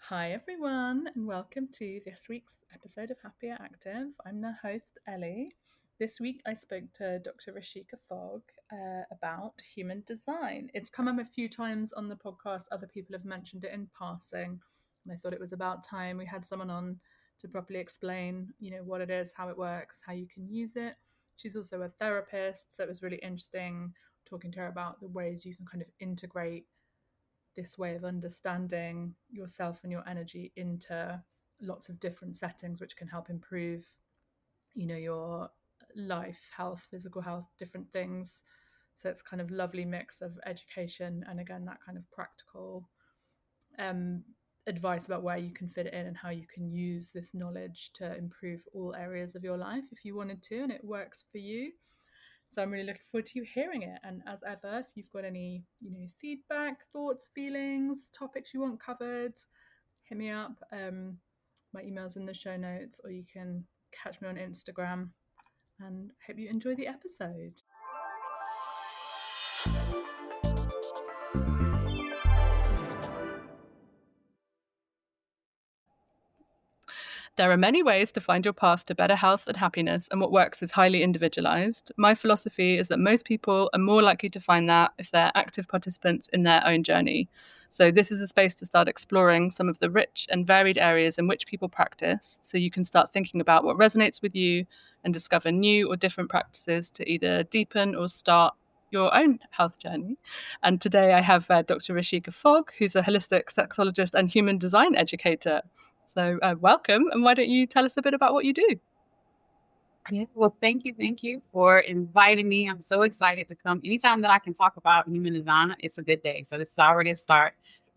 Hi, everyone, and welcome to this week's episode of Happier Active. I'm the host, Ellie. This week, I spoke to Dr. Rasheeka Fogg about human design. It's come up a few times on the podcast. Other people have mentioned it in passing, and I thought it was about time we had someone on to properly explain, what it is, how it works, how you can use it. She's also a therapist, so it was really interesting talking to her about the ways you can kind of integrate this way of understanding yourself and your energy into lots of different settings, which can help improve your life, health, physical health, different things. So it's kind of lovely mix of education and, again, that kind of practical um, advice about where you can fit it in and how you can use this knowledge to improve all areas of your life if you wanted to and it works for you. So I'm really looking forward to you hearing it. And as ever, if you've got any, feedback, thoughts, feelings, topics you want covered, hit me up. My email's in the show notes, or you can catch me on Instagram. And hope you enjoy the episode. There are many ways to find your path to better health and happiness, and what works is highly individualized. My philosophy is that most people are more likely to find that if they're active participants in their own journey. So this is a space to start exploring some of the rich and varied areas in which people practice, so you can start thinking about what resonates with you and discover new or different practices to either deepen or start your own health journey. And today I have Dr. Rasheeka Fogg, who's a holistic sexologist and human design educator. So welcome, and why don't you tell us a bit about what you do? Yeah, well, thank you for inviting me. I'm so excited to come. Anytime that I can talk about human design, it's a good day. So this is already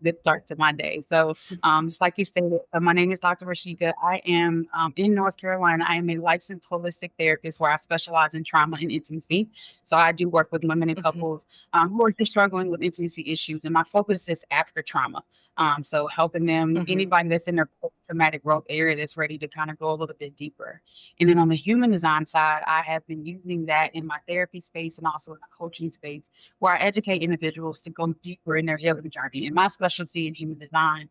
good start to my day. So, just like you stated, my name is Dr. Rasheeka. I am in North Carolina. I am a licensed holistic therapist where I specialize in trauma and intimacy. So I do work with women and Mm-hmm. couples who are just struggling with intimacy issues, and my focus is after trauma. So helping them, Mm-hmm. anybody that's in their traumatic growth area that's ready to kind of go a little bit deeper. And then on the human design side, I have been using that in my therapy space and also in the coaching space where I educate individuals to go deeper in their healing journey. And my specialty in human design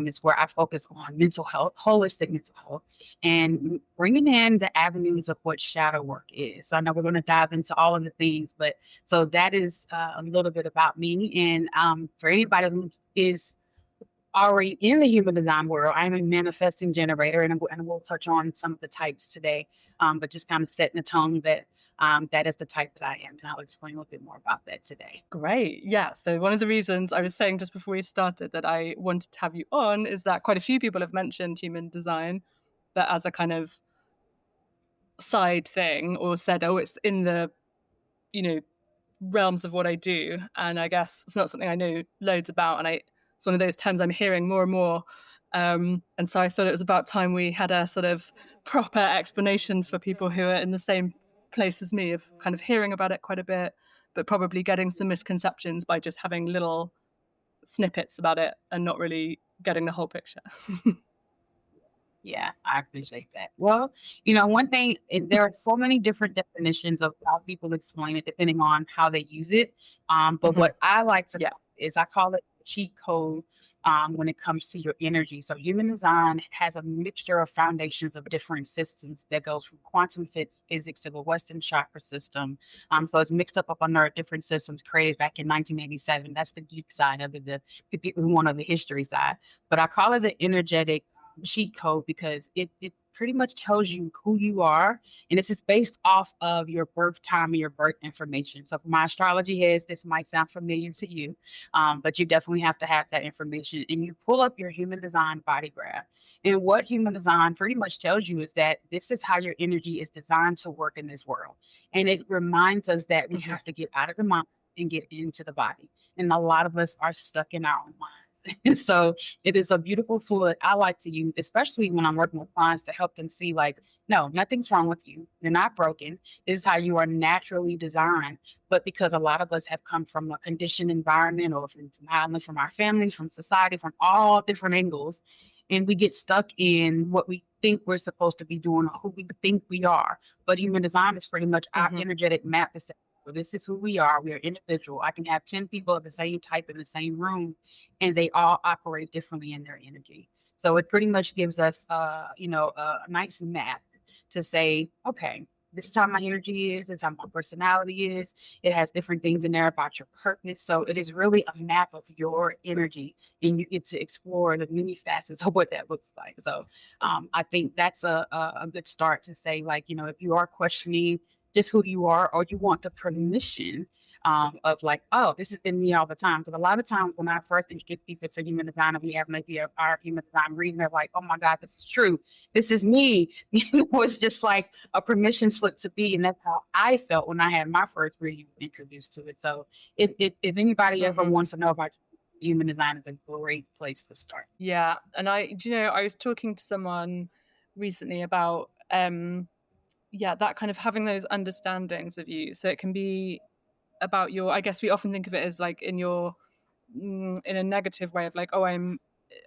is where I focus on mental health, holistic mental health, and bringing in the avenues of what shadow work is. So I know we're going to dive into all of the things, but so that is a little bit about me. And for anybody who is already in the human design world, I'm a manifesting generator, and we'll touch on some of the types today, but just kind of setting the tone that that is the type that I am. And I'll explain a little bit more about that today. Great. Yeah. So one of the reasons I was saying just before we started that I wanted to have you on is that quite a few people have mentioned human design, but as a kind of side thing, or said, oh, it's in the, you know, realms of what I do. And I guess it's not something I know loads about. And it's one of those terms I'm hearing more and more. And so I thought it was about time we had a sort of proper explanation for people who are in the same place as me, of kind of hearing about it quite a bit, but probably getting some misconceptions by just having little snippets about it and not really getting the whole picture. Yeah, I appreciate that. Well, one thing, there are so many different definitions of how people explain it depending on how they use it. But Mm-hmm. what I like to Yeah. call it is I call it cheat code when it comes to your energy. So human design has a mixture of foundations of different systems that goes from quantum physics to the Western chakra system. So it's mixed up under different systems created back in 1987. That's the geek side of it, the people who want the history side. But I call it the energetic cheat code because it pretty much tells you who you are, and this is based off of your birth time and your birth information. So for my astrology heads, this might sound familiar to you, but you definitely have to have that information. And you pull up your human design body graph. And what human design pretty much tells you is that this is how your energy is designed to work in this world. And it reminds us that we Mm-hmm. have to get out of the mind and get into the body. And a lot of us are stuck in our own mind. So it is a beautiful tool that I like to use, especially when I'm working with clients to help them see, like, no, nothing's wrong with you. You're not broken. This is how you are naturally designed. But because a lot of us have come from a conditioned environment or from our families, from society, from all different angles, and we get stuck in what we think we're supposed to be doing or who we think we are. But human design is pretty much our Mm-hmm. energetic map to say, well, this is who we are. We are individual. I can have 10 people of the same type in the same room and they all operate differently in their energy. So it pretty much gives us, a nice map to say, okay, this is how my energy is, this is how my personality is. It has different things in there about your purpose. So it is really a map of your energy, and you get to explore the many facets of what that looks like. So I think that's a good start to say, like, if you are questioning just who you are, or you want the permission of like, oh, this has been me all the time. Because a lot of times when I first introduce people to human design, and we have maybe our human design reading, they're like, oh my God, this is true. This is me. It's just like a permission slip to be. And that's how I felt when I had my first reading introduced to it. So if anybody ever Mm-hmm. wants to know about human design, is a great place to start. Yeah, and I was talking to someone recently about yeah, that kind of having those understandings of you. So it can be about your, I guess we often think of it as like in your in a negative way of like, oh, I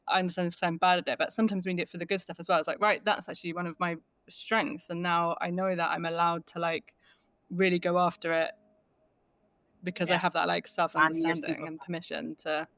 understand this because I'm bad at it, but sometimes we need it for the good stuff as well. It's like, right, that's actually one of my strengths, and now I know that I'm allowed to like really go after it because I Yeah. have that like self Finding your understanding super. and permission to.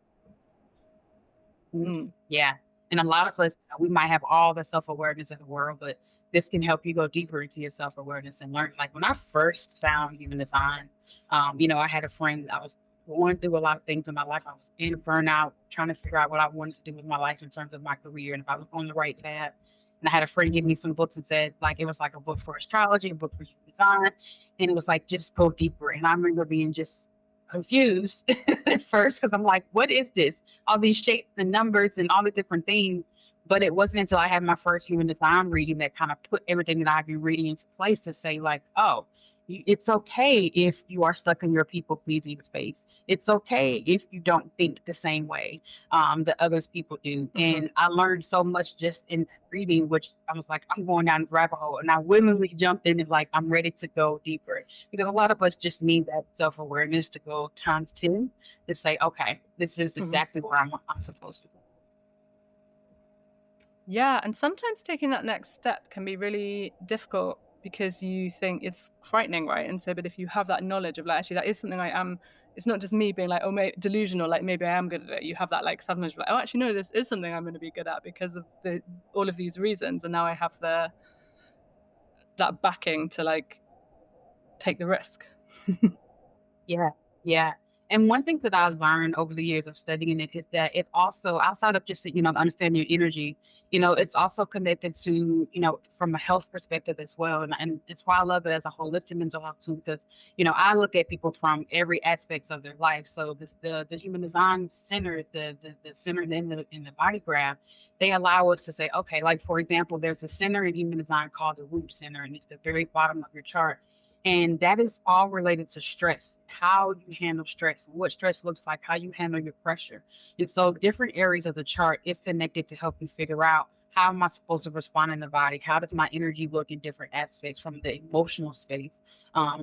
Mhm. Mm. Yeah. And a lot of us, we might have all the self awareness in the world, but this can help you go deeper into your self awareness and learn. Like when I first found human design, I had a friend, I was going through a lot of things in my life. I was in burnout, trying to figure out what I wanted to do with my life in terms of my career and if I was on the right path. And I had a friend give me some books and said, like, it was like a book for astrology, a book for human design. And it was like, just go deeper. And I remember being just confused at first because I'm like, what is this? All these shapes and numbers and all the different things. But it wasn't until I had my first human design reading that kind of put everything that I've been reading into place to say, like, oh, it's okay if you are stuck in your people pleasing space. It's okay if you don't think the same way that others people do. Mm-hmm. And I learned so much just in that reading, which I was like, I'm going down the rabbit hole. And I willingly jumped in and like, I'm ready to go deeper. Because a lot of us just need that self awareness to go times 10 to say, okay, this is Mm-hmm. exactly where I'm supposed to go. Yeah, and sometimes taking that next step can be really difficult because you think it's frightening, right? And so, but if you have that knowledge of like, actually, that is something I am. It's not just me being like, oh, delusional, like maybe I am good at it. You have that like self knowledge of like, oh, actually, no, this is something I'm going to be good at because of all of these reasons, and now I have that backing to like take the risk. Yeah, yeah. And one thing that I've learned over the years of studying it is that it also, outside of just, understanding your energy, it's also connected to, from a health perspective as well. And it's why I love it as a holistic mental health too, because, I look at people from every aspects of their life. So the human design center, the center in the body graph, they allow us to say, okay, like for example, there's a center in human design called the root center, and it's the very bottom of your chart, and that is all related to stress, how you handle stress, what stress looks like, how you handle your pressure. And so different areas of the chart is connected to help you figure out, how am I supposed to respond in the body? How does my energy look in different aspects, from the emotional space,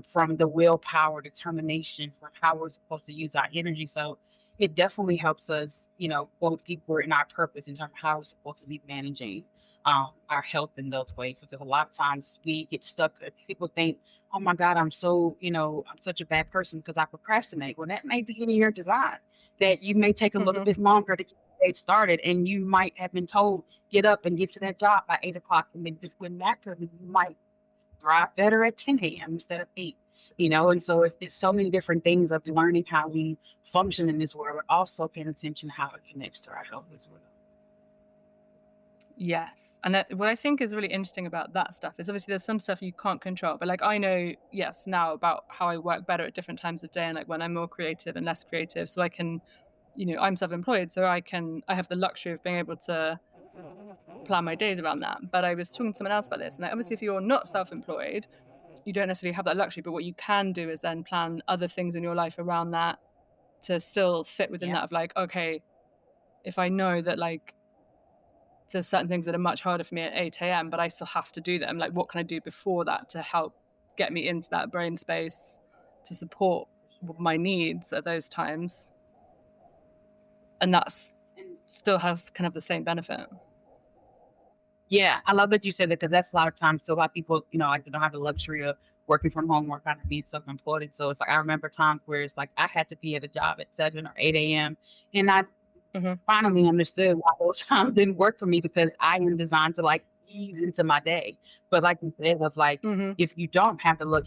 from the willpower, determination, from how we're supposed to use our energy. So it definitely helps us, go deeper in our purpose in terms of how we're supposed to be managing our health in those ways. Because a lot of times we get stuck. People think, oh my God, I'm such a bad person because I procrastinate. Well, that may be in your design, that you may take a little Mm-hmm. bit longer to get the day started. And you might have been told, get up and get to that job by 8 o'clock. And then just when that person, you might thrive better at 10 a.m. instead of 8. And so it's so many different things of learning how we function in this world, but also paying attention to how it connects to our health as well. Yes. And what I think is really interesting about that stuff is obviously there's some stuff you can't control, but like I know, yes, now about how I work better at different times of day and like when I'm more creative and less creative. So I can, I'm self employed, so I have the luxury of being able to plan my days around that. But I was talking to someone else about this, and like, obviously, if you're not self employed, you don't necessarily have that luxury. But what you can do is then plan other things in your life around that to still fit within Yeah. that of like, okay, if I know that like there's certain things that are much harder for me at 8 a.m., but I still have to do them. Like, what can I do before that to help get me into that brain space to support my needs at those times? And that's still has kind of the same benefit. Yeah, I love that you said that because that's a lot of times. So a lot of people, like they don't have the luxury of working from home or kind of being self-employed. And so it's like I remember times where it's like I had to be at a job at 7 or 8 a.m. and I Hmm. finally understood why those times didn't work for me because I am designed to like ease into my day. But like you said, of like Hmm. if you don't have to look,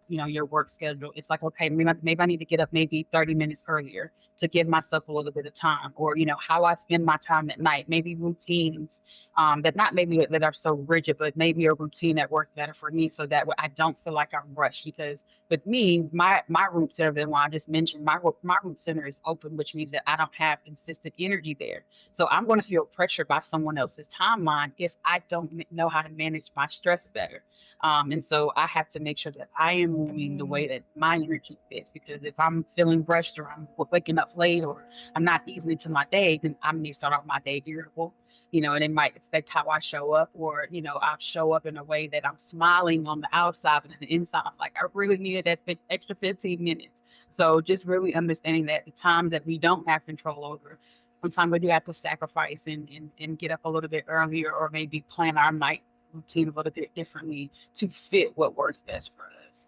your work schedule, it's like okay, maybe I need to get up maybe 30 minutes earlier to give myself a little bit of time, or how I spend my time at night, maybe routines that not maybe that are so rigid, but maybe a routine that works better for me, so that way I don't feel like I'm rushed because with me, my root center, the one I just mentioned, my root center is open, which means that I don't have consistent energy there. So I'm going to feel pressured by someone else's timeline if I don't know how to manage my stress better. And so I have to make sure that I am moving the way that my energy fits. Because if I'm feeling rushed or I'm waking up late or I'm not easing into my day, then I may start off my day irritable, and it might affect how I show up, or, I'll show up in a way that I'm smiling on the outside, but on the inside, I'm like, I really needed that extra 15 minutes. So just really understanding that the time that we don't have control over, sometimes we do have to sacrifice and get up a little bit earlier, or maybe plan our night routine a little bit differently to fit what works best for us.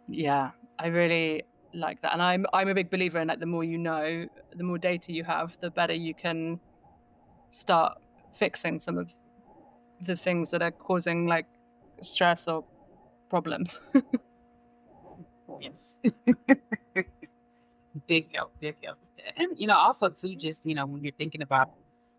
Yeah, I really like that, and I'm a big believer in like the more you know, the more data you have, the better you can start fixing some of the things that are causing like stress or problems. Yes. Big help. And also too, just when you're thinking about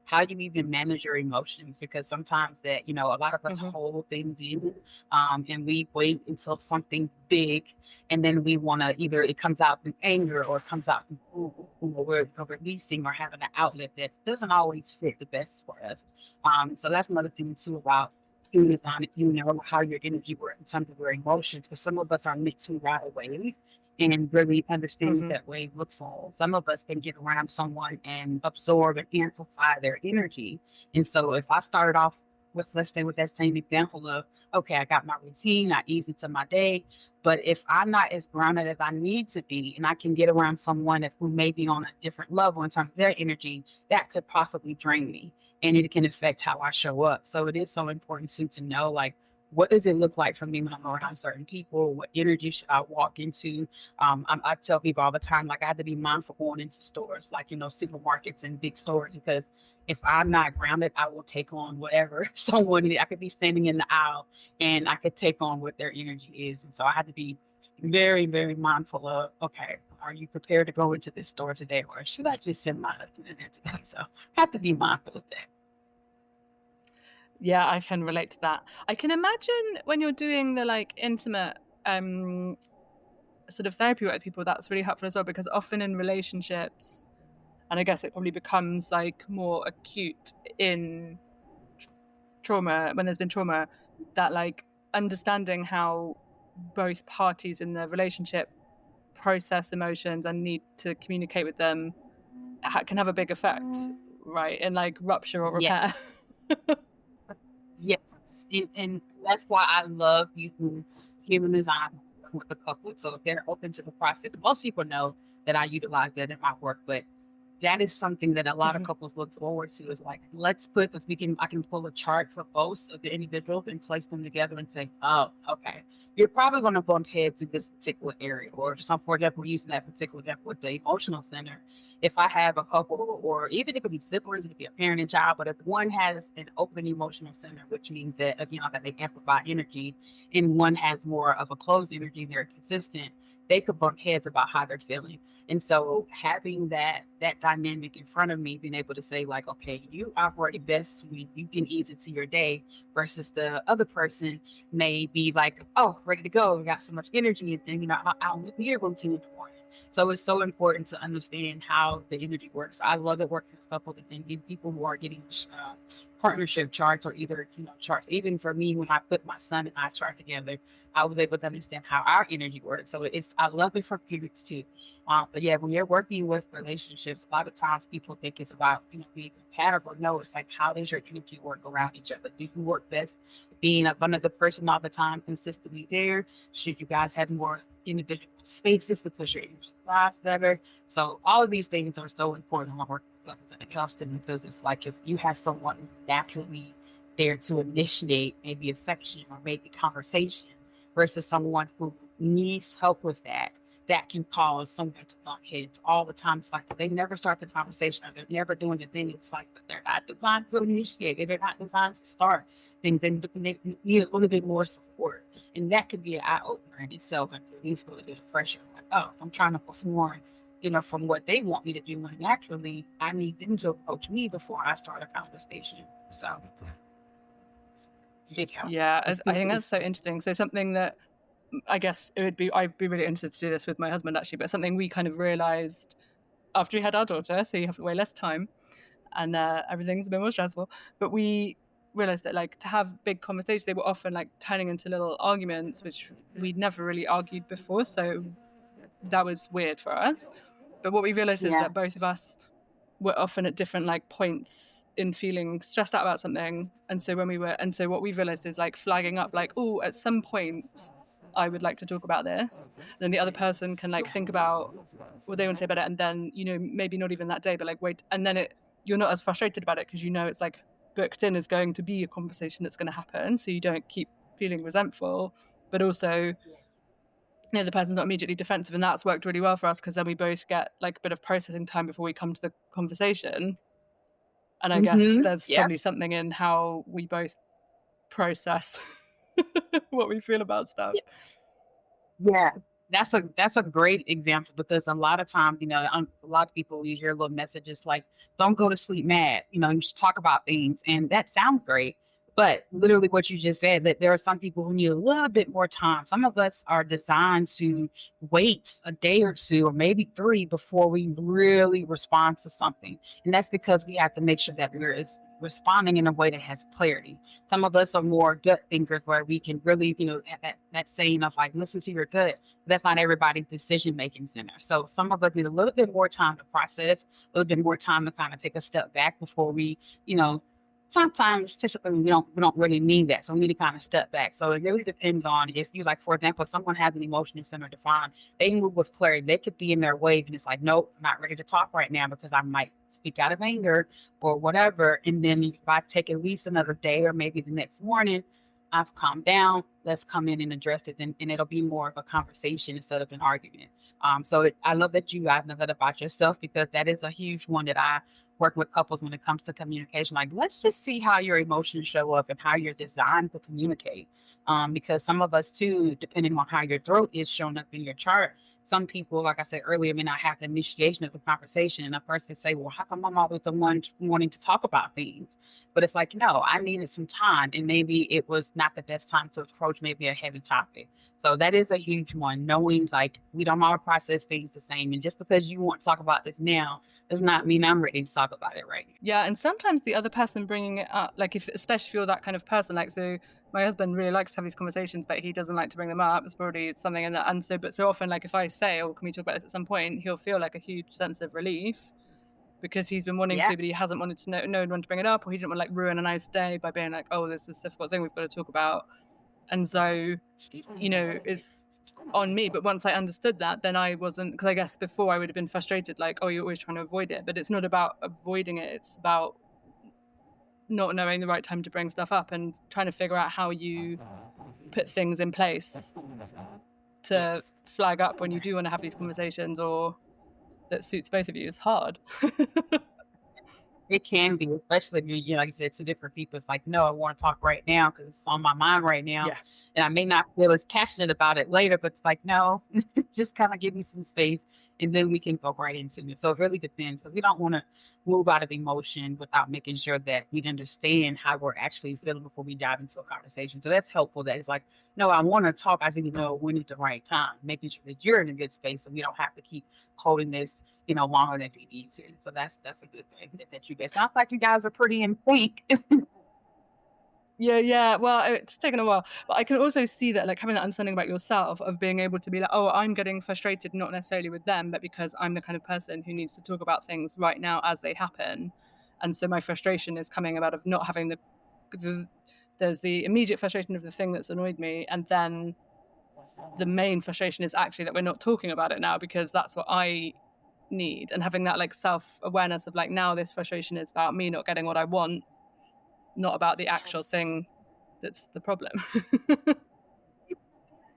how you even manage your emotions, because sometimes that a lot of us Hmm. hold things in, and we wait until something big, and then we want to either it comes out in anger or it comes out in we're releasing or having an outlet that doesn't always fit the best for us. So that's another thing too about how your energy works in terms of your emotions, because some of us are meant to right away and really understand what Hmm. that way looks like. Some of us can get around someone and absorb and amplify their energy. And so if I started off with, let's say, with that same example of, okay, I got my routine, I ease into my day, but if I'm not as grounded as I need to be, and I can get around someone who may be on a different level in terms of their energy, that could possibly drain me. And it can affect how I show up. So it is so important to know, like, what does it look like for me when I'm around certain people? What energy should I walk into? I tell people all the time, like I have to be mindful going into stores, like supermarkets and big stores, because if I'm not grounded, I will take on whatever someone. I could be standing in the aisle, and I could take on what their energy is, and so I have to be very, very mindful of. Okay, are you prepared to go into this store today, or should I just send my husband in there today? So I have to be mindful of that. Yeah, I can relate to that. I can imagine when you're doing the like intimate sort of therapy work with people, that's really helpful as well, because often in relationships, and I guess it probably becomes like more acute in trauma, when there's been trauma, that like understanding how both parties in the relationship process emotions and need to communicate with them can have a big effect, right, in like rupture or Yes. repair. Yes, and that's why I love using human design with the couple. So if they're open to the process, most people know that I utilize that in my work, but that is something that a lot of Hmm. couples look forward to. Is like, let's put this. I can pull a chart for both of the individuals and place them together and say, oh, okay, you're probably going to bump heads in this particular area, or some, for example, using that particular example with the emotional center. If I have a couple, or even it could be siblings, it could be a parent and child, but if one has an open emotional center, which means that that they amplify energy, and one has more of a closed energy, they're consistent, they could bump heads about how they're feeling. And so having that dynamic in front of me, being able to say like, okay, you operate best when you can ease into your day, versus the other person may be like, oh, ready to go, we got so much energy, and I'll need a routine in the morning. So it's so important to understand how the energy works. I love it working with couples and getting people who are getting partnership charts, or either charts. Even for me, when I put my son and I chart together, I was able to understand how our energy works. So I love it for periods too. But yeah, when you're working with relationships, a lot of times people think it's about being compatible. No, it's like, how does your energy work around each other? Do you work best being up under the person all the time, consistently there? Should you guys have more individual spaces because your energy lasts better? So all of these things are so important when working with others, and it helps them, because it's like if you have someone naturally there to initiate maybe affection or maybe conversation, versus someone who needs help with that, that can cause someone to bump heads all the time. It's like they never start the conversation or they're never doing the thing. It's like they're not designed to initiate it. They're not designed to start. Then they need a little bit more support. And that could be an eye opener in itself and release a little bit of pressure. Like, oh, I'm trying to perform, from what they want me to do. When naturally, I need them to approach me before I start a conversation. So, big help. Yeah, I think that's so interesting. So something that I guess I'd be really interested to do this with my husband actually, but something we kind of realized after we had our daughter, so you have way less time and everything's a bit more stressful, but we realized that like to have big conversations, they were often like turning into little arguments, which we'd never really argued before, so that was weird for us. But what we realized is that both of us were often at different like points in feeling stressed out about something, and so what we realized is like flagging up like, oh, at some point I would like to talk about this, and then the other person can like think about what they want to say about it, and then maybe not even that day, but like wait, and then you're not as frustrated about it because it's like booked in as going to be a conversation that's going to happen, so you don't keep feeling resentful, but also the person's not immediately defensive, and that's worked really well for us because then we both get like a bit of processing time before we come to the conversation. And I guess there's probably something in how we both process what we feel about stuff. Yeah, that's a great example because a lot of times, a lot of people you hear little messages like, "Don't go to sleep mad." You should talk about things, and that sounds great. But literally, what you just said, that there are some people who need a little bit more time. Some of us are designed to wait a day or two, or maybe three, before we really respond to something, and that's because we have to make sure that we're responding in a way that has clarity. Some of us are more gut thinkers where we can really, have that saying of like, listen to your gut. That's not everybody's decision making center. So some of us need a little bit more time to process, a little bit more time to kind of take a step back before we, sometimes typically we don't really need that. So we need to kind of step back. So it really depends on if you like, for example, if someone has an emotional center defined, they move with clarity. They could be in their wave and it's like, nope, I'm not ready to talk right now because I might speak out of anger or whatever. And then if I take at least another day or maybe the next morning, I've calmed down, let's come in and address it. And it'll be more of a conversation instead of an argument. I love that you guys know that about yourself because that is a huge one that I work with couples when it comes to communication. Like, let's just see how your emotions show up and how you're designed to communicate. Because some of us too, depending on how your throat is showing up in your chart, some people, like I said earlier, may not have the initiation of the conversation. And a person can say, well, how come I'm always the one wanting to talk about things? But it's like, no, I needed some time. And maybe it was not the best time to approach maybe a heavy topic. So that is a huge one, knowing like we don't all process things the same. And just because you want to talk about this now does not mean I'm ready to talk about it right now. Yeah, and sometimes the other person bringing it up, like especially if you're that kind of person, like so my husband really likes to have these conversations, but he doesn't like to bring them up. It's probably something in that. And so often, like if I say, oh, can we talk about this at some point, he'll feel like a huge sense of relief because he's been wanting to, but he hasn't wanted to know when to bring it up, or he didn't want to like ruin a nice day by being like, oh, there's this difficult thing we've got to talk about. And so, it's on me. But once I understood that, then I wasn't, because I guess before I would have been frustrated, like, oh, you're always trying to avoid it. But it's not about avoiding it. It's about not knowing the right time to bring stuff up and trying to figure out how you put things in place to flag up when you do want to have these conversations or that suits both of you. Is hard. It can be, especially if you like you said, two different people. It's like, no, I want to talk right now because it's on my mind right now. Yeah. And I may not feel as passionate about it later, but it's like, no, just kind of give me some space and then we can go right into it. So it really depends because we don't want to move out of emotion without making sure that we understand how we're actually feeling before we dive into a conversation. So that's helpful that it's like, no, I want to talk. I just need to know when it's the right time, making sure that you're in a good space so we don't have to keep holding this longer than we need to. So that's a good thing that you guys sounds like you guys are pretty in sync. Yeah. Well, it's taken a while, but I can also see that like having that understanding about yourself of being able to be like, oh, I'm getting frustrated not necessarily with them, but because I'm the kind of person who needs to talk about things right now as they happen, and so my frustration is coming about of not having there's the immediate frustration of the thing that's annoyed me, and then the main frustration is actually that we're not talking about it now because that's what I need, and having that like self-awareness of like, now this frustration is about me not getting what I want, not about the actual thing that's the problem.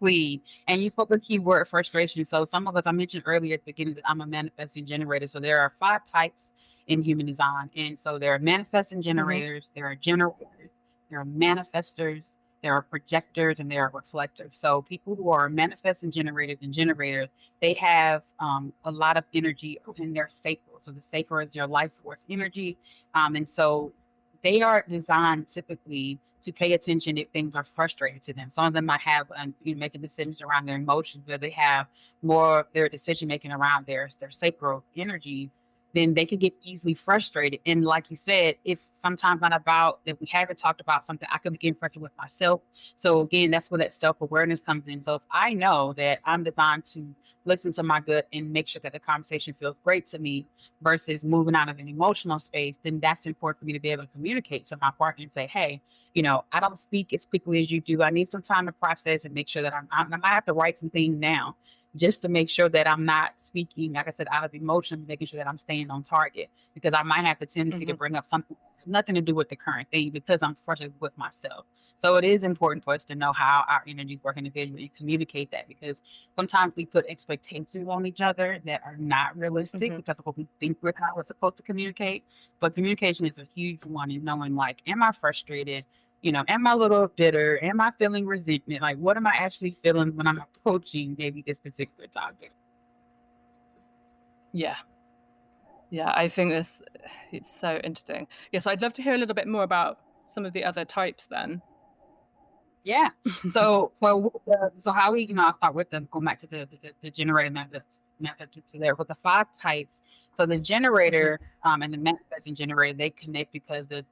We and you spoke a key word, frustration. So some of us, I mentioned earlier at the beginning that I'm a manifesting generator. So there are 5 types in human design. And so there are manifesting Hmm. generators, there are generators, there are manifestors, there are projectors, and there are reflectors. So people who are manifesting generators and generators, they have a lot of energy in their sacral. So the sacral is your life force energy. And so they are designed typically to pay attention if things are frustrating to them. Some of them might have making decisions around their emotions, where they have more of their decision making around their sacral energy. Then they can get easily frustrated. And like you said, it's sometimes not about if we haven't talked about something, I could be getting frustrated with myself. So again, that's where that self awareness comes in. So if I know that I'm designed to listen to my gut and make sure that the conversation feels great to me versus moving out of an emotional space, then that's important for me to be able to communicate to my partner and say, hey, I don't speak as quickly as you do. I need some time to process and make sure that I might have to write some things down just to make sure that I'm not speaking, like I said, out of emotion, making sure that I'm staying on target because I might have the tendency to Hmm. bring up something that has nothing to do with the current thing because I'm frustrated with myself. So it is important for us to know how our energies work individually and communicate that because sometimes we put expectations on each other that are not realistic Hmm. because of what we think we're how we're supposed to communicate. But communication is a huge one in knowing like, am I frustrated? Am I a little bitter? Am I feeling resentment? Like, what am I actually feeling when I'm approaching maybe this particular topic? Yeah. Yeah, I think this it's so interesting. Yes, I'd love to hear a little bit more about some of the other types then. Yeah. So how we, I'll start with them, going back to the generator method to there with the 5 types. So the Hmm. generator and the manifesting generator, they connect because the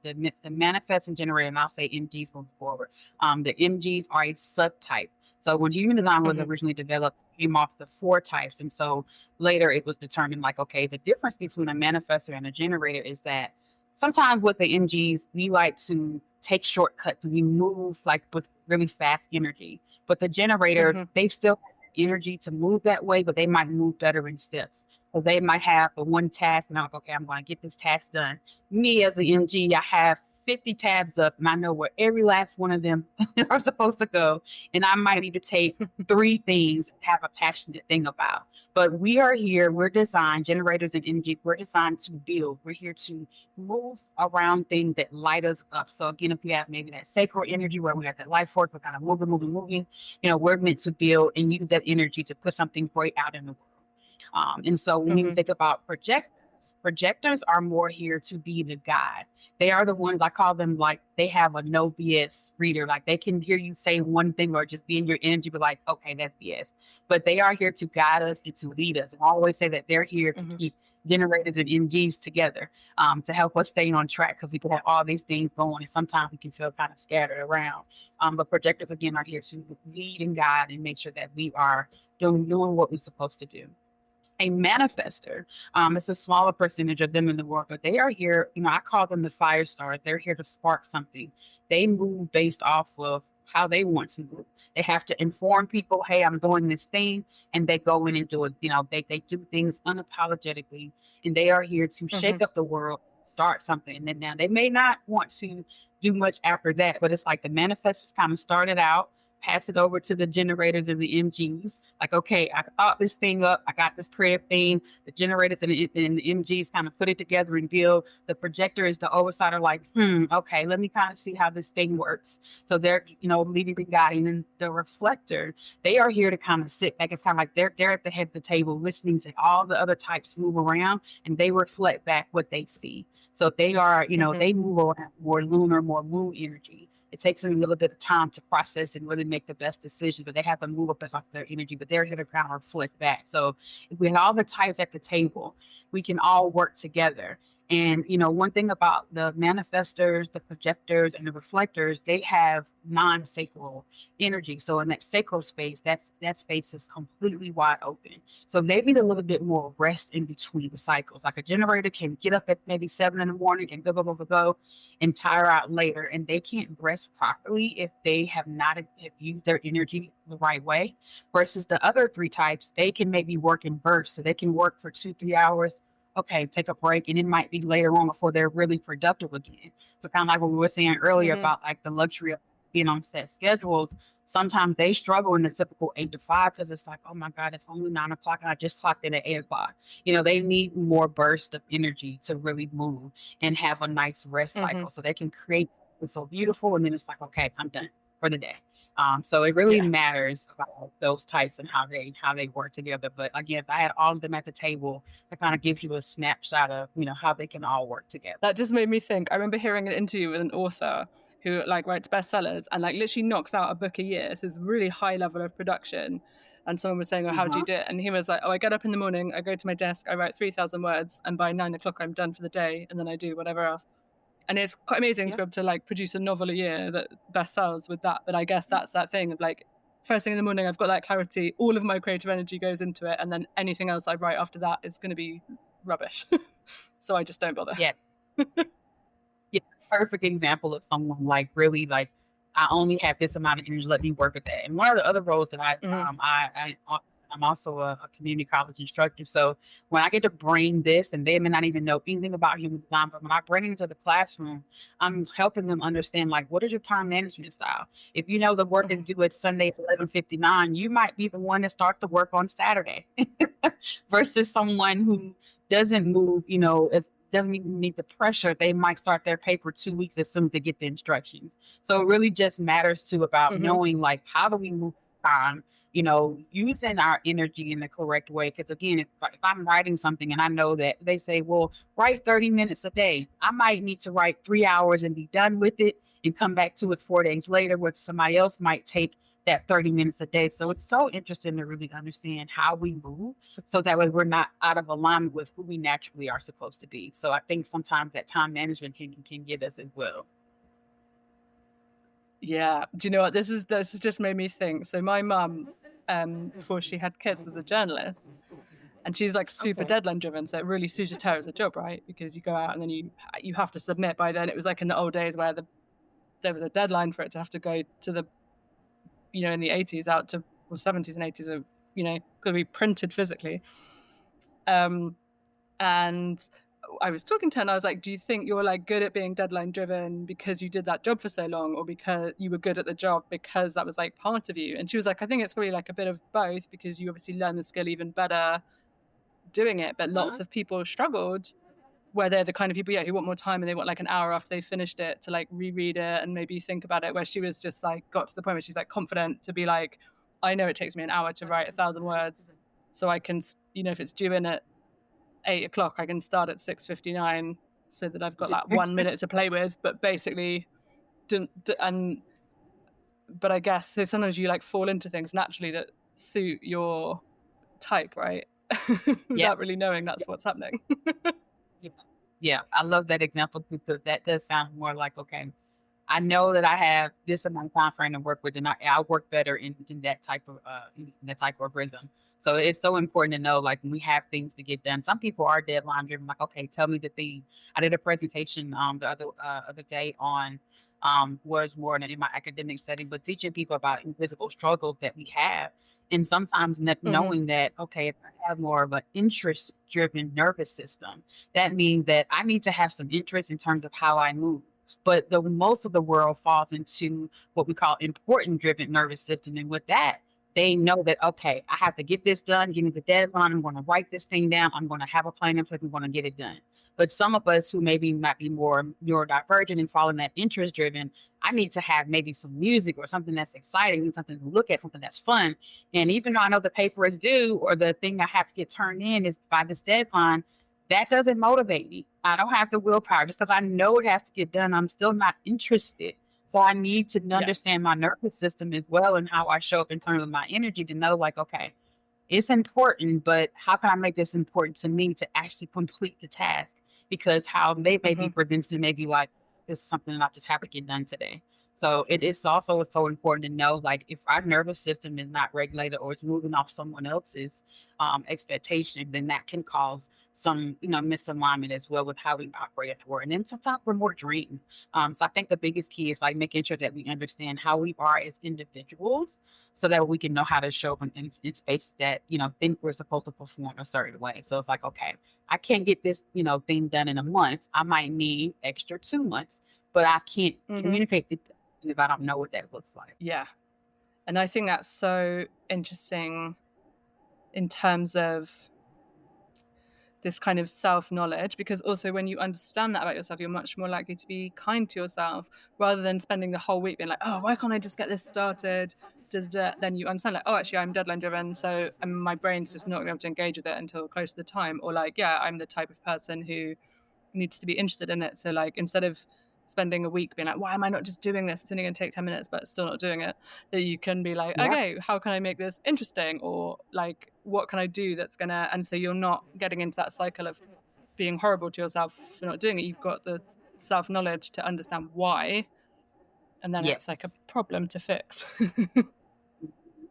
manifesting generator, and I'll say MGs moving forward. The MGs are a subtype. So when human design was Hmm. originally developed, it came off the 4 types. And so later it was determined like, okay, the difference between a manifestor and a generator is that sometimes with the MGs, we like to take shortcuts. We move like with really fast energy. But the generator, Hmm. they still have energy to move that way, but they might move better in steps. So they might have the one task, and I'm like, okay, I'm going to get this task done. Me as an MG, I have 50 tabs up, and I know where every last one of them are supposed to go. And I might need to take 3 things and have a passionate thing about. But we are here, we're designed, generators and MG, we're designed to build. We're here to move around things that light us up. So again, if you have maybe that sacral energy where we have that life force, we're kind of moving, we're meant to build and use that energy to put something great out in the world. And so when you Hmm. think about projectors are more here to be the guide. They are the ones I call them like they have a no BS reader. Like they can hear you say one thing or just be in your energy, but like, okay, that's BS. But they are here to guide us and to lead us. And I always say that they're here to Hmm. keep generators and MGs together to help us stay on track because we can have all these things going and sometimes we can feel kind of scattered around. But projectors again are here to lead and guide and make sure that we are doing what we're supposed to do. A manifester. It's a smaller percentage of them in the world, but they are here. I call them the fire stars. They're here to spark something. They move based off of how they want to move. They have to inform people, hey, I'm doing this thing, and they go in and do it. They do things unapologetically, and they are here to Hmm. shake up the world, start something. And then now they may not want to do much after that, but it's like the manifestors kind of started out, pass it over to the generators and the MGs. Like, okay, I thought this thing up. I got this creative thing. The generators and the MGs kind of put it together and build. The projector is the oversight are like, okay, let me kind of see how this thing works. So they're, leading and guiding. And the reflector, they are here to kind of sit back and kind of like they're at the head of the table listening to all the other types move around and they reflect back what they see. So they are, Hmm. they move around more lunar, more moon energy. It takes them a little bit of time to process and really make the best decisions, but they have to move up as off their energy, but they're here to kind of reflect back. So if we have all the types at the table, we can all work together. And one thing about the manifestors, the projectors, and the reflectors, they have non-sacral energy. So in that sacral space, that space is completely wide open. So they need a little bit more rest in between the cycles. Like a generator can get up at maybe 7 in the morning and go, and tire out later. And they can't rest properly if they have not have used their energy the right way. Versus the other 3 types, they can maybe work in bursts. So they can work for 2, 3 hours. Okay, take a break, and it might be later on before they're really productive again. So kind of like what we were saying earlier Hmm. about like the luxury of being on set schedules, sometimes they struggle in the typical 8 to 5 because it's like, oh my God, it's only 9 o'clock and I just clocked in at 8 o'clock. They need more burst of energy to really move and have a nice rest Hmm. cycle so they can create something so beautiful. And then it's like, okay, I'm done for the day. So it really Yeah. matters about those types and how they work together. But again, if I had all of them at the table, it kind of gives you a snapshot of how they can all work together. That just made me think. I remember hearing an interview with an author who like writes bestsellers and like literally knocks out a book a year. So it's really high level of production. And someone was saying, "Oh, how do you Uh-huh. do it?" And he was like, "Oh, I get up in the morning, I go to my desk, I write 3,000 words, and by 9 o'clock I'm done for the day, and then I do whatever else." And it's quite amazing to Yeah. be able to like produce a novel a year that best sells with that. But I guess that's that thing of like first thing in the morning, I've got that clarity, all of my creative energy goes into it, and then anything else I write after that is going to be rubbish. So I just don't bother. Yeah. Yeah, perfect example of someone like really like I only have this amount of energy. Let me work with that. And one of the other roles that Mm-hmm. I'm also a community college instructor. So when I get to bring this, and they may not even know anything about human design, but when I bring it into the classroom, I'm helping them understand like what is your time management style. If you know the work is Mm-hmm. due at Sunday at 11:59, you might be the one to start the work on Saturday, versus someone who doesn't move, doesn't even need the pressure. They might start their paper 2 weeks as soon as they get the instructions. So it really just matters too about Mm-hmm. knowing like how do we move time, using our energy in the correct way. Because again, if I'm writing something and I know that they say, well, write 30 minutes a day, I might need to write 3 hours and be done with it and come back to it 4 days later, where somebody else might take that 30 minutes a day. So it's so interesting to really understand how we move so that way we're not out of alignment with who we naturally are supposed to be. So I think sometimes that time management can get us as well. Yeah. Do you know what? This has just made me think. So my mum, before she had kids, was a journalist, and she's like super Okay. deadline driven. So it really suited her as a job, right? Because you go out and then you have to submit by then. It was like in the old days where there was a deadline for it to have to go to the in the 80s out to or 70s and 80s, or got to be printed physically. Um, and I was talking to her and I was like, do you think you're like good at being deadline driven because you did that job for so long, or because you were good at the job because that was like part of you? And she was like, I think it's probably like a bit of both, because you obviously learn the skill even better doing it. But lots Uh-huh. of people struggled, where they're the kind of people, who want more time and they want like an hour after they finished it to like reread it and maybe think about it. Where she was just like got to the point where she's like confident to be like, I know it takes me an hour to write 1,000 words, so I can, if it's due in at 8 o'clock, I can start at 6:59, so that I've got that 1 minute to play with. But basically, and but I guess so. Sometimes you like fall into things naturally that suit your type, right? Yep. Without really knowing that's what's happening. Yeah. Yeah. I love that example because that does sound more like, okay, I know that I have this amount of time frame to work with, and I work better in that type of rhythm. So it's so important to know, like when we have things to get done. Some people are deadline driven. Like, okay, tell me the thing. I did a presentation the other day on was more in my academic setting, but teaching people about invisible struggles that we have, and sometimes Mm-hmm. knowing that okay, if I have more of an interest driven nervous system, that means that I need to have some interest in terms of how I move, but the most of the world falls into what we call important driven nervous system. And with that, they know that okay, I have to get this done, give me the deadline, I'm going to write this thing down, I'm going to have a plan in place, I'm going to get it done. But some of us who maybe might be more neurodivergent and following that interest driven, I need to have maybe some music or something that's exciting, something to look at, something that's fun. And even though I know the paper is due or the thing I have to get turned in is by this deadline, that doesn't motivate me. I don't have the willpower. Just because I know it has to get done, I'm still not interested. So I need to Yeah. understand my nervous system as well and how I show up in terms of my energy to know, like, okay, it's important, but how can I make this important to me to actually complete the task? Because how they may Mm-hmm. be presented may be like, this is something that I just have to get done today. So it is also so important to know, like, if our nervous system is not regulated or it's moving off someone else's expectation, then that can cause some, misalignment as well with how we operate at work. And then sometimes we're more drained. So I think the biggest key is like making sure that we understand how we are as individuals so that we can know how to show up in space that, think we're supposed to perform a certain way. So it's like, okay, I can't get this, thing done in a month. I might need extra 2 months, but I can't Mm-hmm. communicate if I don't know what that looks like. Yeah. And I think that's so interesting in terms of this kind of self-knowledge, because also when you understand that about yourself, you're much more likely to be kind to yourself, rather than spending the whole week being like, oh, why can't I just get this started? Then you understand, like, oh, actually I'm deadline driven, so my brain's just not going to be able to engage with it until close to the time. Or like, yeah, I'm the type of person who needs to be interested in it. So like, instead of spending a week being like, why am I not just doing this? It's only going to take 10 minutes, but still not doing it. That you can be like, Yeah. okay, how can I make this interesting? Or like, what can I do that's going to, and so you're not getting into that cycle of being horrible to yourself for not doing it. You've got the self-knowledge to understand why. And then it's like a problem to fix.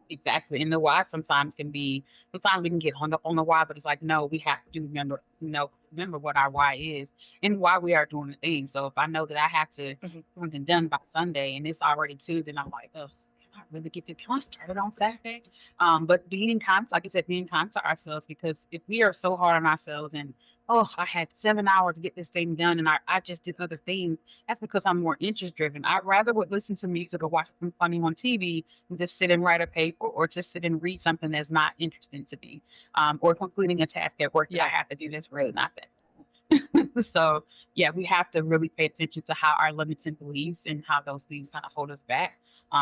Exactly. And the why sometimes we can get hung up on the why, but it's like, no, we have to remember what our why is and why we are doing the thing. So if I know that I have to get something done by Sunday and it's already Tuesday, and I'm like, oh, can I really get this? Can I start it on Saturday? But being kind, like I said, being kind to ourselves, because if we are so hard on ourselves and, oh, I had 7 hours to get this thing done and I just did other things, that's because I'm more interest driven. I'd rather would listen to music or watch something funny on TV and just sit and write a paper, or just sit and read something that's not interesting to me, or completing a task at work that I have to do that's really not that. So yeah, we have to really pay attention to how our limits and beliefs and how those things kind of hold us back.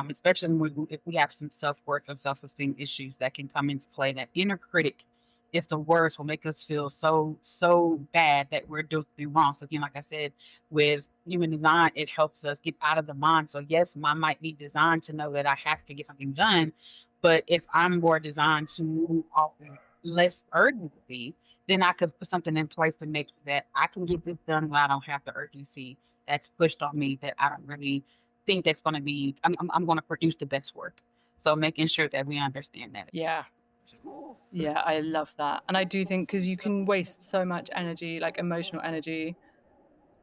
Especially if we have some self-worth and self-esteem issues that can come into play. That inner critic is the worst, will make us feel so bad that we're doing wrong. So again, like I said, with human design, it helps us get out of the mind. So yes, mine might be designed to know that I have to get something done, but if I'm more designed to move off of less urgency, then I could put something in place to make that I can get this done when I don't have the urgency that's pushed on me, that I don't really think that's going to be, I'm going to produce the best work. So making sure that we understand that. Yeah. Yeah, I love that. And I do think, because you can waste so much energy, like emotional energy,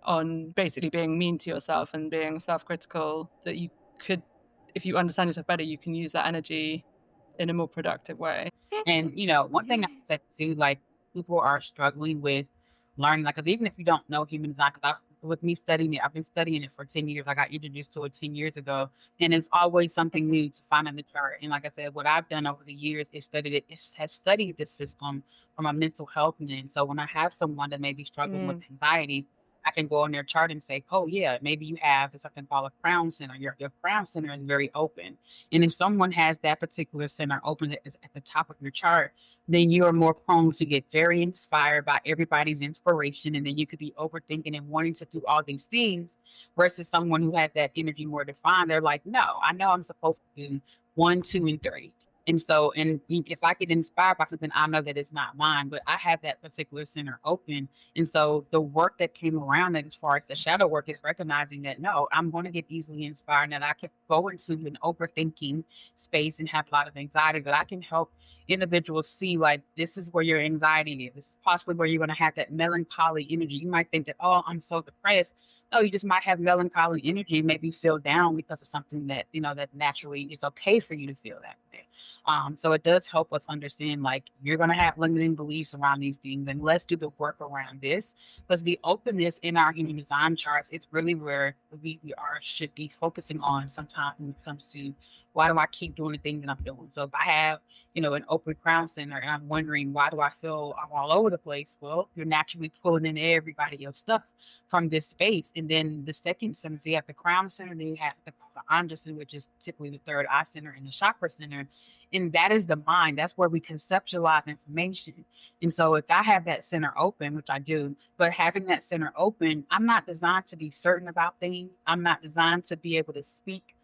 on basically being mean to yourself and being self-critical, that you could, if you understand yourself better, you can use that energy in a more productive way. And, one thing I said too, like, people are struggling with learning, like, because even if you don't know human design, because with me studying it, I've been studying it for 10 years. I got introduced to it 10 years ago, and it's always something new to find in the chart. And like I said, what I've done over the years is has studied this system from a mental health lens. So when I have someone that may be struggling with anxiety, I can go on their chart and say, oh yeah, maybe you have something called a crown center. Your crown center is very open. And if someone has that particular center open that is at the top of your chart, then you are more prone to get very inspired by everybody's inspiration. And then you could be overthinking and wanting to do all these things, versus someone who has that energy more defined. They're like, no, I know I'm supposed to do 1, 2, and 3. And so, and if I get inspired by something, I know that it's not mine, but I have that particular center open. And so the work that came around that, as far as the shadow work, is recognizing that, no, I'm going to get easily inspired, and that I can go into an overthinking space and have a lot of anxiety, but I can help individuals see, like, this is where your anxiety is. This is possibly where you're going to have that melancholy energy. You might think that, oh, I'm so depressed. No, you just might have melancholy energy, maybe feel down because of something that, that naturally is okay for you to feel that way. So it does help us understand, like, you're going to have limiting beliefs around these things, and let's do the work around this, because the openness in our human design charts is really where should be focusing on sometimes when it comes to, why do I keep doing the things that I'm doing? So if I have, an open crown center and I'm wondering, why do I feel I'm all over the place? Well, you're naturally pulling in everybody else stuff from this space. And then the second center, so you have the crown center, then you have the Andra center, which is typically the third eye center, and the chakra center. And that is the mind. That's where we conceptualize information. And so if I have that center open, which I do, but having that center open, I'm not designed to be certain about things. I'm not designed to be able to speak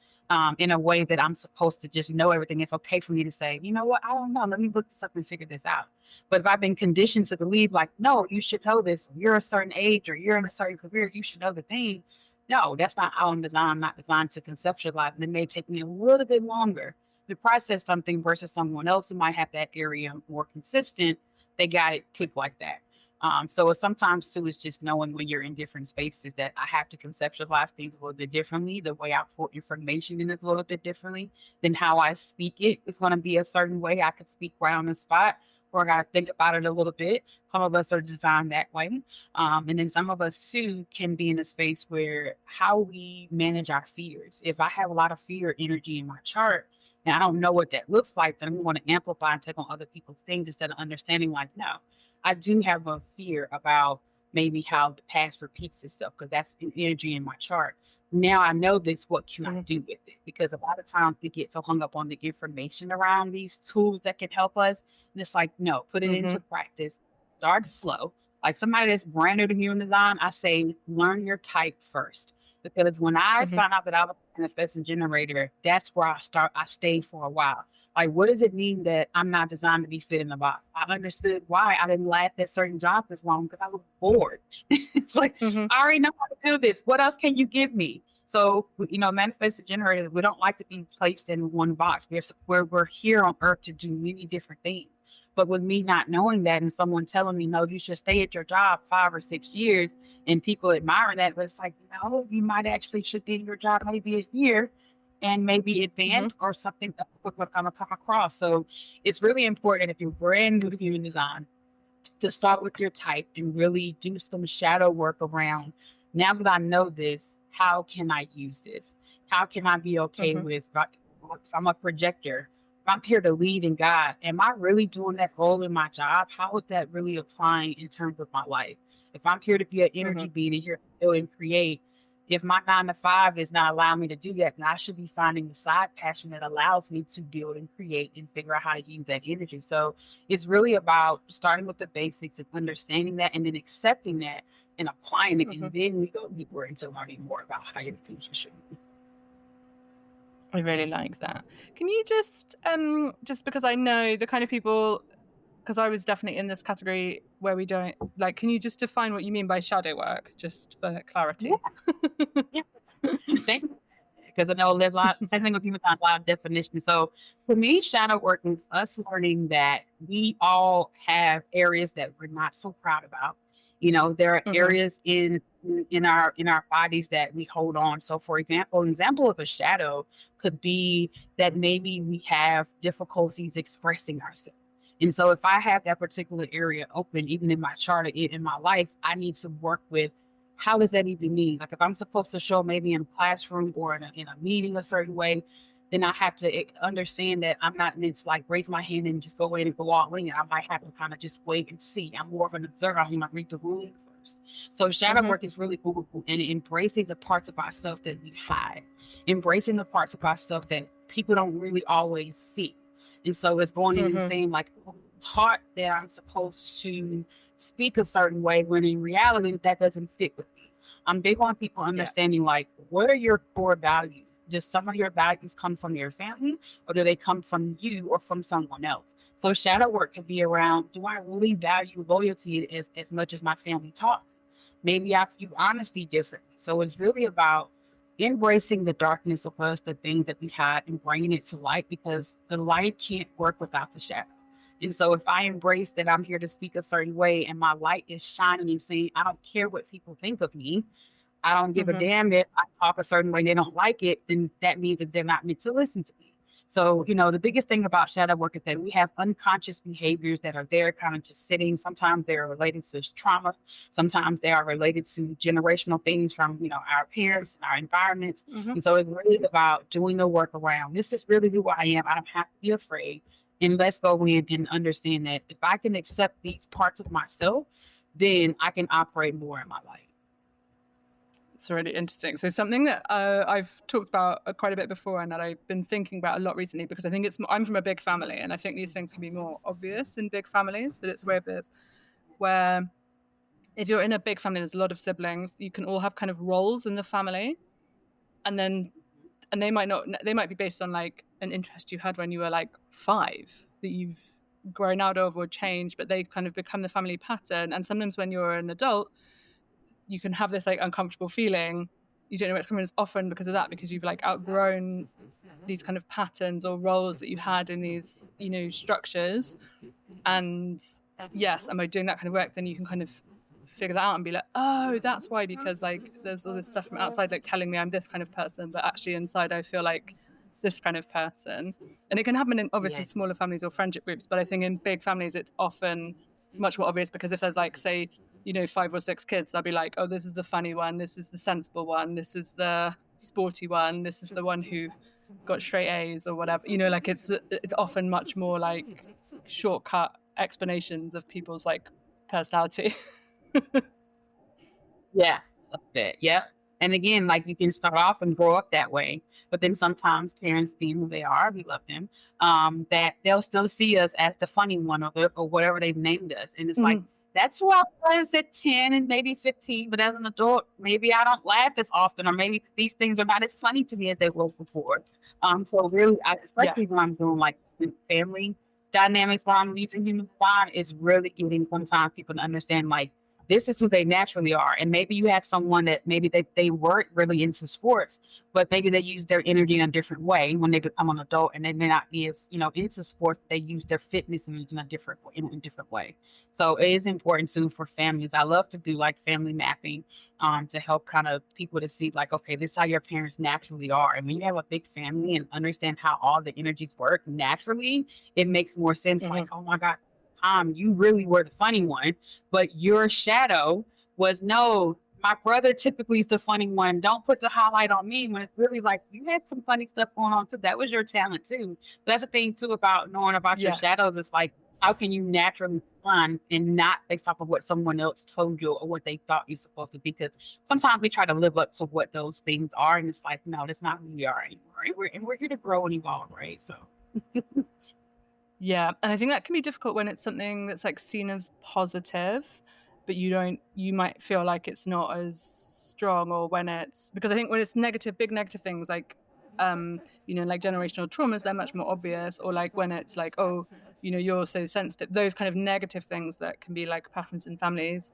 in a way that I'm supposed to just know everything. It's okay for me to say, you know what, I don't know. Let me look this up and figure this out. But if I've been conditioned to believe, like, no, you should know this. You're a certain age, or you're in a certain career, you should know the thing. No, that's not how I'm designed. I'm not designed to conceptualize. And it may take me a little bit longer to process something versus someone else who might have that area more consistent. They got it clicked like that. So sometimes too, it's just knowing when you're in different spaces that I have to conceptualize things a little bit differently. The way I put information in is a little bit differently than how I speak it. It's going to be a certain way. I could speak right on the spot, therefore I got to think about it a little bit. Some of us are designed that way. And then some of us too can be in a space where how we manage our fears. If I have a lot of fear energy in my chart and I don't know what that looks like, then I'm going to amplify and take on other people's things instead of understanding, like, no, I do have a fear about maybe how the past repeats itself because that's an energy in my chart. Now I know this, what can I Mm-hmm. do with it? Because a lot of times we get so hung up on the information around these tools that can help us. And it's like, no, put it Mm-hmm. into practice. Start slow. Like somebody that's brand new to human design, I say learn your type first. Because when I Mm-hmm. found out that I was a manifesting generator, that's where I stayed for a while. Like, what does it mean that I'm not designed to be fit in the box? I understood why I didn't last at certain jobs as long because I was bored. It's like, Mm-hmm. I already know how to do this. What else can you give me? So, manifested generators, we don't like to be placed in one box. We're here on earth to do many different things. But with me not knowing that and someone telling me, no, you should stay at your job 5 or 6 years, and people admiring that, but it's like, no, you might actually should be in your job maybe a year and maybe Mm-hmm. advance or something that we're going to come across. So it's really important if you're brand new to human design to start with your type and really do some shadow work around. Now that I know this, how can I use this? How can I be okay Mm-hmm. with if I'm a projector? If I'm here to lead and guide, am I really doing that role in my job? How is that really applying in terms of my life? If I'm here to be an Mm-hmm. energy being and here to build and create, if my 9 to 5 is not allowing me to do that, then I should be finding the side passion that allows me to build and create and figure out how to use that energy. So it's really about starting with the basics and understanding that and then accepting that and applying it. Mm-hmm. And then we go deeper into learning more about how your future should be. I really like that. Can you just because I know the kind of people, because I was definitely in this category where we don't like, can you just define what you mean by shadow work, just for clarity? Yeah. Thank you. Because I know there's a lot, same thing with human design, a lot of definitions. So for me, shadow work is us learning that we all have areas that we're not so proud about. There are Mm-hmm. areas in our bodies that we hold on. So for example, an example of a shadow could be that maybe we have difficulties expressing ourselves. And so if I have that particular area open, even in my chart or in my life, I need to work with how does that even mean? Like if I'm supposed to show maybe in a classroom or in a meeting a certain way, then I have to understand that I'm not meant to like raise my hand and just go in and go all in. I might have to kind of just wait and see. I'm more of an observer. I'm going to read the room first. So shadow Mm-hmm. work is really cool and embracing the parts of ourselves that we hide, embracing the parts of ourselves that people don't really always see. And so it's going in and Mm-hmm. saying like, taught that I'm supposed to speak a certain way when in reality that doesn't fit with me. I'm big on people Yeah. understanding like what are your core values? Does some of your values come from your family or do they come from you or from someone else? So shadow work could be around, do I really value loyalty as much as my family taught me? Maybe I view honesty differently. So it's really about embracing the darkness of us, the things that we hide, and bringing it to light because the light can't work without the shadow. And so if I embrace that I'm here to speak a certain way and my light is shining and saying, I don't care what people think of me, I don't give a Mm-hmm. damn if I talk a certain way, they don't like it, then that means that they're not meant to listen to me. So, the biggest thing about shadow work is that we have unconscious behaviors that are there kind of just sitting. Sometimes they're related to trauma. Sometimes they are related to generational things from, our parents and our environments. Mm-hmm. And so it's really about doing the work around. This is really who I am. I don't have to be afraid. And let's go in and understand that if I can accept these parts of myself, then I can operate more in my life. It's really interesting. So something that I've talked about quite a bit before and that I've been thinking about a lot recently, because I think I'm from a big family and I think these things can be more obvious in big families, but it's a way of this where if you're in a big family, there's a lot of siblings, you can all have kind of roles in the family, and they might be based on like an interest you had when you were like 5 that you've grown out of or changed, but they kind of become the family pattern. And sometimes when you're an adult, you can have this like uncomfortable feeling. You don't know where it's coming. It's often because of that, because you've like outgrown these kind of patterns or roles that you had in these, structures. And yes, am I doing that kind of work? Then you can kind of figure that out and be like, oh, that's why, because like there's all this stuff from outside like telling me I'm this kind of person, but actually inside I feel like this kind of person. And it can happen in obviously smaller families or friendship groups, but I think in big families it's often much more obvious, because if there's like, say, 5 or 6 kids, they'll be like, oh, this is the funny one, this is the sensible one, this is the sporty one, this is the one who got straight A's or whatever. Like it's often much more like shortcut explanations of people's like personality. Yeah, love that. Yep. And again, like you can start off and grow up that way, but then sometimes parents, being who they are, we love them, that they'll still see us as the funny one, or whatever they've named us. And it's like, that's who I was at 10 and maybe 15, but as an adult, maybe I don't laugh as often, or maybe these things are not as funny to me as they were before. So really, especially when I'm doing like family dynamics, while I'm using human design, is really getting sometimes people to understand like, this is who they naturally are. And maybe you have someone that maybe they weren't really into sports, but maybe they use their energy in a different way when they become an adult, and they may not be as, into sports. They use their fitness in a different way. So it is important too for families. I love to do like family mapping, to help kind of people to see like, okay, this is how your parents naturally are. And when you have a big family and understand how all the energies work naturally, it makes more sense. Like, oh my God, Tom, you really were the funny one, but your shadow was, no, my brother typically is the funny one. Don't put the highlight on me, when it's really like you had some funny stuff going on too. That was your talent too. That's the thing too about knowing about your shadows. It's like, how can you naturally fun and not based off of what someone else told you or what they thought you're supposed to be? Because sometimes we try to live up to what those things are, and it's like, no, that's not who we are anymore. And we're here to grow and evolve, right? So. Yeah, and I think that can be difficult when it's something that's like seen as positive, but you might feel like it's not as strong, or when it's, because I think when it's negative, big negative things like like generational traumas, they're much more obvious, or like when it's like, oh, you're so sensitive, those kind of negative things that can be like patterns in families,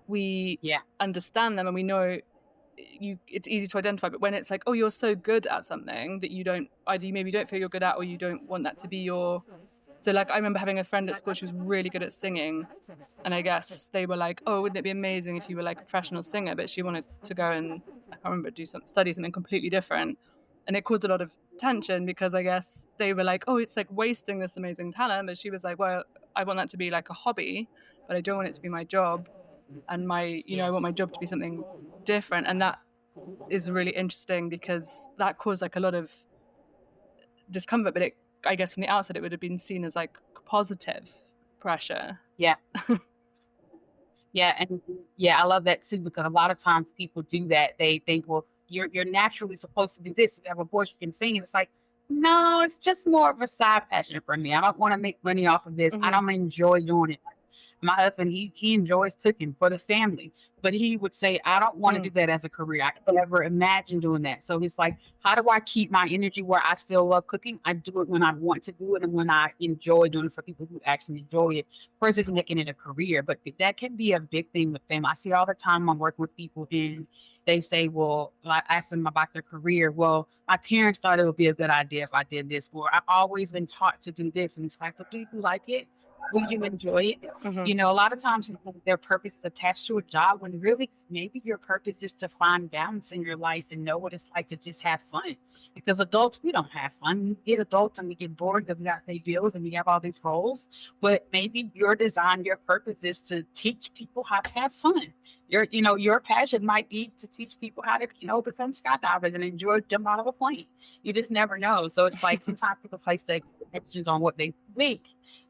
we understand them and we know it's easy to identify. But when it's like, oh, you're so good at something that you maybe don't feel you're good at, or you don't want that to be your. So like I remember having a friend at school, she was really good at singing, and I guess they were like, oh, wouldn't it be amazing if you were like a professional singer? But she wanted to go and, I can't remember, study something completely different, and it caused a lot of tension, because I guess they were like, oh, it's like wasting this amazing talent. But she was like, well, I want that to be like a hobby, but I don't want it to be my job, and I want my job to be something different. And that is really interesting, because that caused like a lot of discomfort, but I guess from the outside it would have been seen as like positive pressure. Yeah. And I love that too, because a lot of times people do that. They think, well, you're naturally supposed to do this. You have a voice, you can sing. And it's like, no, it's just more of a side passion for me. I don't want to make money off of this. I don't enjoy doing it. My husband, he enjoys cooking for the family, but he would say, I don't want to do that as a career. I could never imagine doing that. So it's like, how do I keep my energy where I still love cooking? I do it when I want to do it and when I enjoy doing it for people who actually enjoy it, versus making it a career. But that can be a big thing with them. I see all the time I'm working with people and they say, well, I ask them about their career. Well, my parents thought it would be a good idea if I did this, or I've always been taught to do this. And it's like, but do you like it? Will you enjoy it? A lot of times people think their purpose is attached to a job, when really maybe your purpose is to find balance in your life and know what it's like to just have fun. Because adults, we don't have fun. We get adults and we get bored because we got to pay bills and we have all these roles. But maybe your design, your purpose is to teach people how to have fun. Your passion might be to teach people how to, become skydivers and enjoy jump out of a plane. You just never know. So it's like sometimes people place their expectations on what they think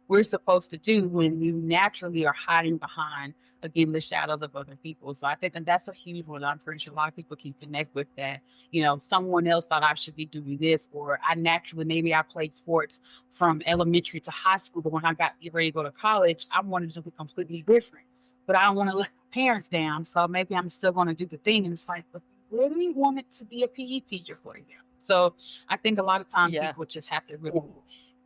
we're supposed to do, when you naturally are hiding behind, again, the shadows of other people. So I think that's a huge one. I'm pretty sure a lot of people can connect with that. Someone else thought I should be doing this, or maybe I played sports from elementary to high school, but when I got ready to go to college, I wanted to be completely different. But I don't want to let my parents down, so maybe I'm still going to do the thing. And it's like, but we really wanted to be a PE teacher for you. So I think a lot of times people just have to really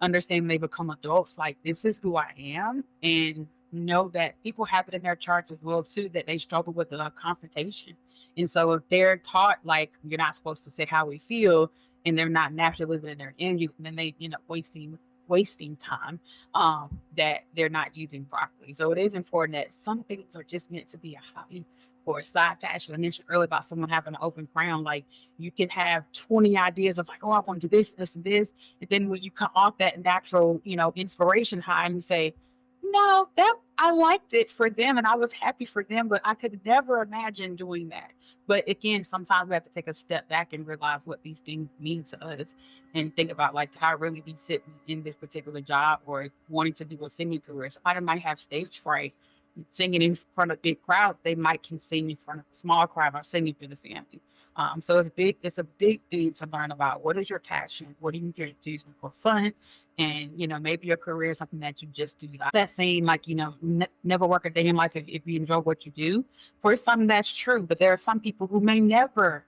understand when they become adults, like, this is who I am, and know that people have it in their charts as well too, that they struggle with the confrontation. And so if they're taught like you're not supposed to say how we feel, and they're not naturally living in their energy, then they end up wasting time that they're not using properly. So it is important that some things are just meant to be a hobby, or a side passion. I mentioned earlier about someone having an open crown. Like you can have 20 ideas of like, oh, I want to do this, this, and this. And then when you come off that natural, inspiration high and you say, no, that I liked it for them and I was happy for them, but I could never imagine doing that. But again, sometimes we have to take a step back and realize what these things mean to us and think about like, did I really be sitting in this particular job or wanting to do a singing career? Somebody might have stage fright. Singing in front of big crowd, they might can sing in front of a small crowd or singing for the family. So it's a big thing to learn about what is your passion, what are you here to do for fun, and maybe your career is something that you just do. That saying like never work a day in life if you enjoy what you do. For some that's true, but there are some people who may never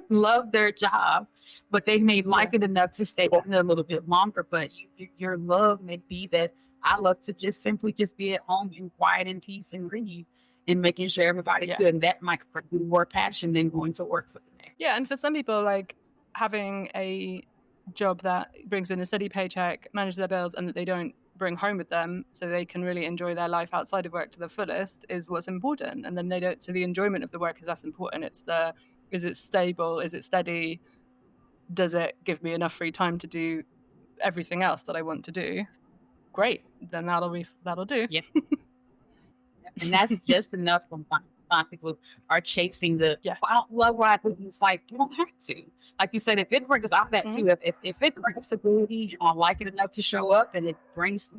love their job, but they may like it enough to stay on it a little bit longer. But your love may be that I love to just simply just be at home in quiet and peace and read and making sure everybody's good. And that might be more passion than going to work for the day. Yeah, and for some people, like having a job that brings in a steady paycheck, manages their bills, and that they don't bring home with them, so they can really enjoy their life outside of work to the fullest, is what's important. And then they don't. So the enjoyment of the work is less important. It's is it stable? Is it steady? Does it give me enough free time to do everything else that I want to do? Great, then that'll do. Yeah. And that's just enough. Some people are chasing I don't love what I do. It's like you don't have to. Like you said, if it brings out that too, if it brings stability, I like it enough to show up, and it brings.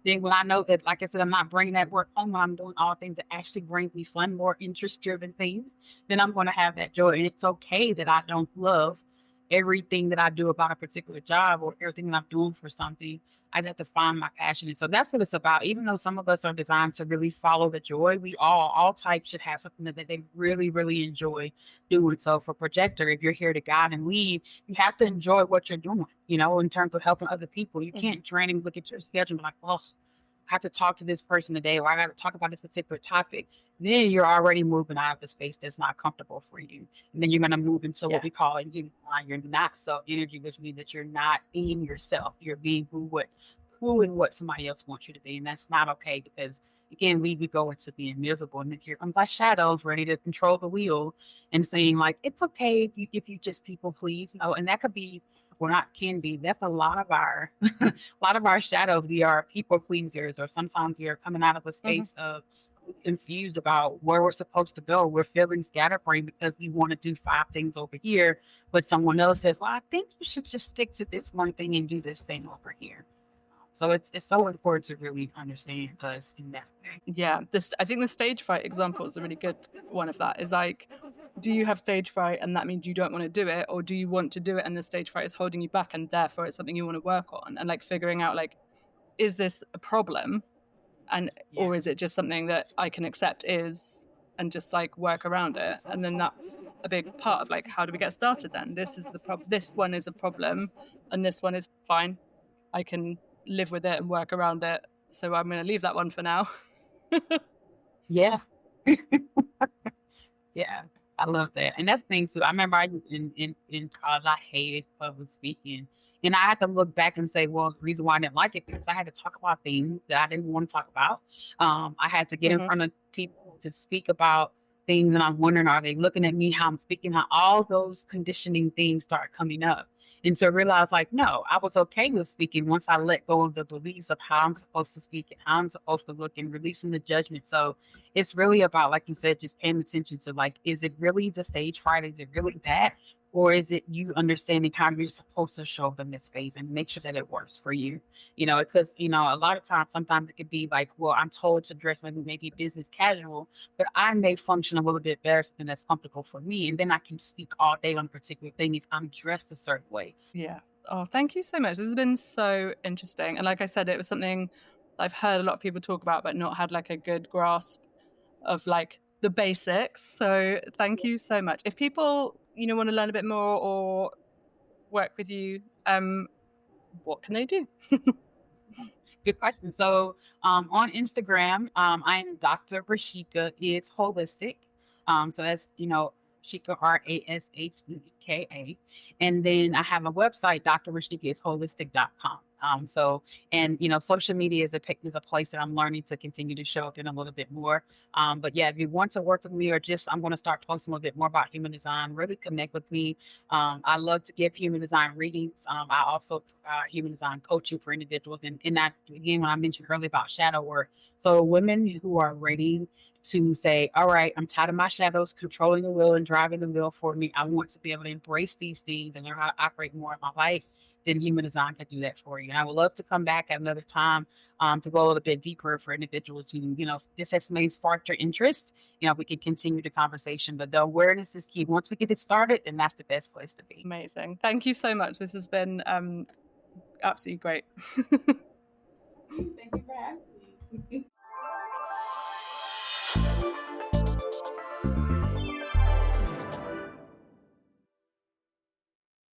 Then when I know that, like I said, I'm not bringing that work home, when I'm doing all things that actually bring me fun, more interest-driven things, then I'm going to have that joy. And it's okay that I don't love everything that I do about a particular job or everything that I'm doing for something. I just have to find my passion. And so that's what it's about. Even though some of us are designed to really follow the joy, we all types should have something that they really, really enjoy doing. So for projector, if you're here to guide and lead, you have to enjoy what you're doing, in terms of helping other people. You can't drain and look at your schedule and be like, well, I have to talk to this person today, or I got to talk about this particular topic. Then you're already moving out of the space that's not comfortable for you. And then you're going to move into what we call you're not self energy, which means that you're not being yourself. You're being who and what somebody else wants you to be. And that's not okay, because again, we go into being miserable, and then here comes our shadows ready to control the wheel and saying like, it's okay if you just people please. And that could be, well, not can be. That's a lot of our shadows. We are people pleasers, or sometimes we are coming out of a space of confused about where we're supposed to go. We're feeling scatterbrained because we want to do 5 things over here, but someone else says, well, I think you should just stick to this one thing and do this thing over here. So it's so important to really understand us in that way. Yeah, I think the stage fright example is a really good one of that. Is like, do you have stage fright and that means you don't want to do it, or do you want to do it and the stage fright is holding you back and therefore it's something you want to work on? And like figuring out like, is this a problem, and or is it just something that I can accept is, and just like work around it? And then that's a big part of like, how do we get started then? This is the problem. This one is a problem and this one is fine. I can live with it and work around it. So I'm going to leave that one for now. Yeah. Yeah. I love that. And that's the thing too. I remember in college, I hated public speaking. And I had to look back and say, well, the reason why I didn't like it, because I had to talk about things that I didn't want to talk about. I had to get in front of people to speak about things, and I'm wondering, are they looking at me, how I'm speaking, how all those conditioning things start coming up. And so I realized, like, no, I was okay with speaking once I let go of the beliefs of how I'm supposed to speak and how I'm supposed to look, and releasing the judgment. So it's really about, like you said, just paying attention to, like, is it really the stage fright? Is it really that? Or is it you understanding how you're supposed to show them this space and make sure that it works for you? Because, a lot of times, sometimes it could be like, well, I'm told to dress maybe business casual, but I may function a little bit better, something that's comfortable for me. And then I can speak all day on a particular thing if I'm dressed a certain way. Yeah. Oh, thank you so much. This has been so interesting. And like I said, it was something I've heard a lot of people talk about, but not had like a good grasp of like the basics. So thank you so much. If people, want to learn a bit more or work with you, what can they do? Good question. So on Instagram, I'm Dr. Rasheeka. It's holistic. So that's, Sheeka, Rasheeka. And then I have a website, drrasheekaisholistic.com. And social media is a place that I'm learning to continue to show up in a little bit more. But yeah, if you want to work with me, or just I'm going to start posting a little bit more about human design, really connect with me. I love to give human design readings. I also human design coaching for individuals, and that again, when I mentioned earlier about shadow work, so women who are ready to say, all right, I'm tired of my shadows controlling the wheel and driving the wheel for me. I want to be able to embrace these things and learn how to operate more in my life. Then human design can do that for you. And I would love to come back at another time to go a little bit deeper for individuals who, this has maybe sparked your interest. We can continue the conversation, but the awareness is key. Once we get it started, then that's the best place to be. Amazing. Thank you so much. This has been absolutely great. Thank you for having me.